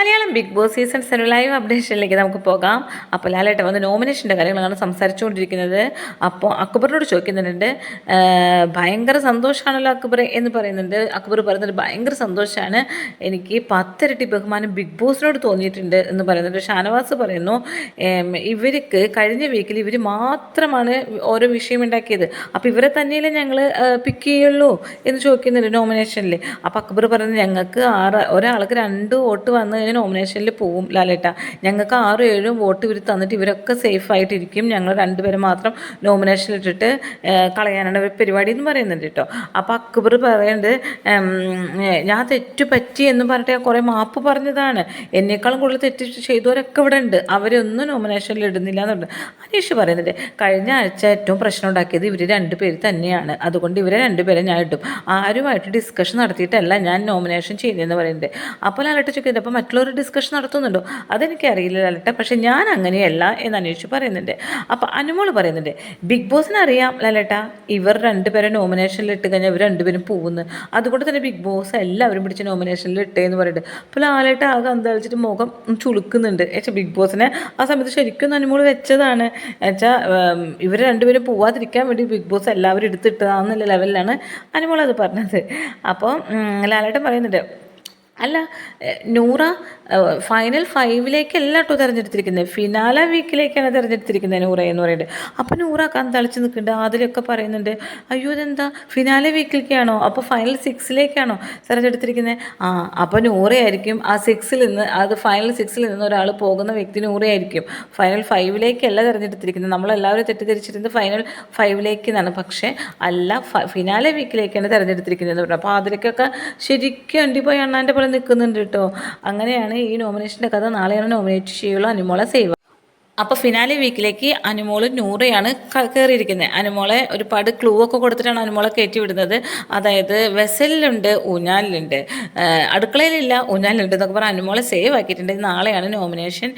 Malayalam Bigg Boss season 7 live അപ്ഡേഷനിലേക്ക് നമുക്ക് പോകാം. അപ്പോൾ ലാലേട്ടൻ വന്ന് നോമിനേഷൻ്റെ കാര്യങ്ങളാണ് സംസാരിച്ചുകൊണ്ടിരിക്കുന്നത്. അപ്പോൾ അക്ബറിനോട് ചോദിക്കുന്നുണ്ട്, ഭയങ്കര സന്തോഷമാണല്ലോ അക്ബർ എന്ന് പറയുന്നുണ്ട്. അക്ബർ പറയുന്നുണ്ട് ഭയങ്കര സന്തോഷമാണ്, എനിക്ക് 10 ഇരട്ടി ബഹുമാനം ബിഗ് ബോസിനോട് തോന്നിയിട്ടുണ്ട് എന്ന് പറയുന്നുണ്ട്. ഷാനവാസ് പറയുന്നു, ഇവർക്ക് കഴിഞ്ഞ വീക്കിൽ ഇവർ മാത്രമാണ് ഓരോ വിഷയം ഉണ്ടാക്കിയത്, അപ്പോൾ ഇവരെ തന്നെയല്ലേ ഞങ്ങൾ പിക്ക് ചെയ്യുള്ളൂ എന്ന് ചോദിക്കുന്നുണ്ട് നോമിനേഷനിൽ. അപ്പോൾ അക്ബർ പറയുന്നത്, ഞങ്ങൾക്ക് ഒരാൾക്ക് 2 വോട്ട് വന്നു കഴിഞ്ഞാൽ നോമിനേഷനിൽ പോവും ലാലേട്ട, ഞങ്ങൾക്ക് 6-7 വോട്ട് ഇവർ തന്നിട്ട് ഇവരൊക്കെ സേഫ് ആയിട്ടിരിക്കും, ഞങ്ങൾ 2 പേരെ മാത്രം നോമിനേഷനിൽ ഇട്ടിട്ട് കളയാനാണ് പരിപാടി എന്ന് പറയുന്നുണ്ട് കേട്ടോ. അപ്പോൾ അക്ബർ പറയുന്നത്, ഞാൻ തെറ്റു പറ്റി എന്ന് പറഞ്ഞിട്ട് കുറേ മാപ്പ് പറഞ്ഞതാണ്, എന്നേക്കാളും കൂടുതൽ തെറ്റ് ചെയ്തവരൊക്കെ ഇവിടെ ഉണ്ട്, അവരൊന്നും നോമിനേഷനിൽ ഇടുന്നില്ല എന്നുണ്ട്. അനീഷ് പറയുന്നുണ്ട്, കഴിഞ്ഞ ആഴ്ച ഏറ്റവും പ്രശ്നം ഉണ്ടാക്കിയത് ഇവർ 2 പേര് തന്നെയാണ്, അതുകൊണ്ട് ഇവരെ 2 പേരെ ഞാൻ ഇടും, ആരുമായിട്ട് ഡിസ്കഷൻ നടത്തിയിട്ടല്ല ഞാൻ നോമിനേഷൻ ചെയ്യുന്നതെന്ന് പറയുന്നുണ്ട്. അപ്പോൾ ലാലേട്ട ചോദിക്കുന്നത്, അപ്പോൾ മറ്റുള്ളവർ ഡിസ്കഷൻ നടത്തുന്നുണ്ടോ? അതെനിക്കറിയില്ല ലാലേട്ട, പക്ഷേ ഞാൻ അങ്ങനെയല്ല എന്ന് അന്വേഷിച്ച് പറയുന്നുണ്ട്. അപ്പോൾ അനുമോൾ പറയുന്നുണ്ട്, ബിഗ് ബോസിന് അറിയാം ലാലേട്ട, ഇവർ 2 പേരെ നോമിനേഷനിൽ ഇട്ട് കഴിഞ്ഞാൽ ഇവർ 2 പേരും പോകുന്നു, അതുകൊണ്ട് തന്നെ ബിഗ് ബോസ് എല്ലാവരും പിടിച്ച് നോമിനേഷനിൽ ഇട്ടേന്ന് പറയുന്നുണ്ട്. അപ്പോൾ ലാലേട്ട ആകെ അന്തളിച്ചിട്ട് മുഖം ചുളുക്കുന്നുണ്ട്. ഏച്ചാ ബിഗ് ബോസിനെ ആ സമയത്ത് ശരിക്കും അനുമോൾ വെച്ചതാണ്. വെച്ചാൽ ഇവർ 2 പേരും പോവാതിരിക്കാൻ വേണ്ടി ബിഗ് ബോസ് എല്ലാവരും എടുത്തിട്ടതാണെന്നുള്ള ലെവലിലാണ് അനുമോൾ അത് പറഞ്ഞത്. അപ്പോൾ ലാലേട്ടൻ പറയുന്നുണ്ട്, അല്ല നൂറ ഫൈനൽ 5-ലേക്കല്ല കേട്ടോ തിരഞ്ഞെടുത്തിരിക്കുന്നത്, ഫിനാല വീക്കിലേക്കാണ് തിരഞ്ഞെടുത്തിരിക്കുന്നത് നൂറ എന്ന് പറയുന്നത്. അപ്പോൾ നൂറ കന്തളിച്ച് നിൽക്കുന്നുണ്ട്. അതിലൊക്കെ പറയുന്നുണ്ട്, അയ്യോ ഇതെന്താ ഫിനാല വീക്കിലേക്കാണോ, അപ്പോൾ ഫൈനൽ 6-ലേക്കാണോ തിരഞ്ഞെടുത്തിരിക്കുന്നത്? അപ്പോൾ നൂറയായിരിക്കും ആ 6-ൽ നിന്ന്, അത് ഫൈനൽ 6-ൽ നിന്ന് ഒരാൾ പോകുന്ന വ്യക്തി നൂറയായിരിക്കും, ഫൈനൽ 5-ലേക്കല്ല തിരഞ്ഞെടുത്തിരിക്കുന്നത്. നമ്മളെല്ലാവരും തെറ്റിദ്ധരിച്ചിരുന്നത് ഫൈനൽ 5-ലേക്ക് എന്നാണ്, പക്ഷേ അല്ല ഫിനാല വീക്കിലേക്കാണ് തിരഞ്ഞെടുത്തിരിക്കുന്നത് പറഞ്ഞു. അപ്പോൾ അതിലേക്കൊക്കെ ശരിക്കും അണ്ടിപ്പോയി അണ്ണാൻ്റെ പോലെ നിൽക്കുന്നുണ്ട് കേട്ടോ. അങ്ങനെയാണ് ഈ നോമിനേഷൻ്റെ കഥ. നാളെയാണ് നോമിനേറ്റ് ചെയ്യുള്ളൂ അനുമോളെ സേവ്. അപ്പോൾ ഫിനാലെ വീക്കിലേക്ക് അനുമോൾ നൂറയാണ് കയറിയിരിക്കുന്നത്. അനുമോളെ ഒരുപാട് ക്ലൂ ഒക്കെ കൊടുത്തിട്ടാണ് അനുമോളെ കയറ്റി വിടുന്നത്. അതായത് വെസലിലുണ്ട്, ഊഞ്ഞാലിലുണ്ട്, അടുക്കളയിലില്ല ഊഞ്ഞാലിലുണ്ട് എന്നൊക്കെ പറഞ്ഞാൽ അനുമോളെ സേവ് ആക്കിയിട്ടുണ്ട്. നാളെയാണ് നോമിനേഷൻ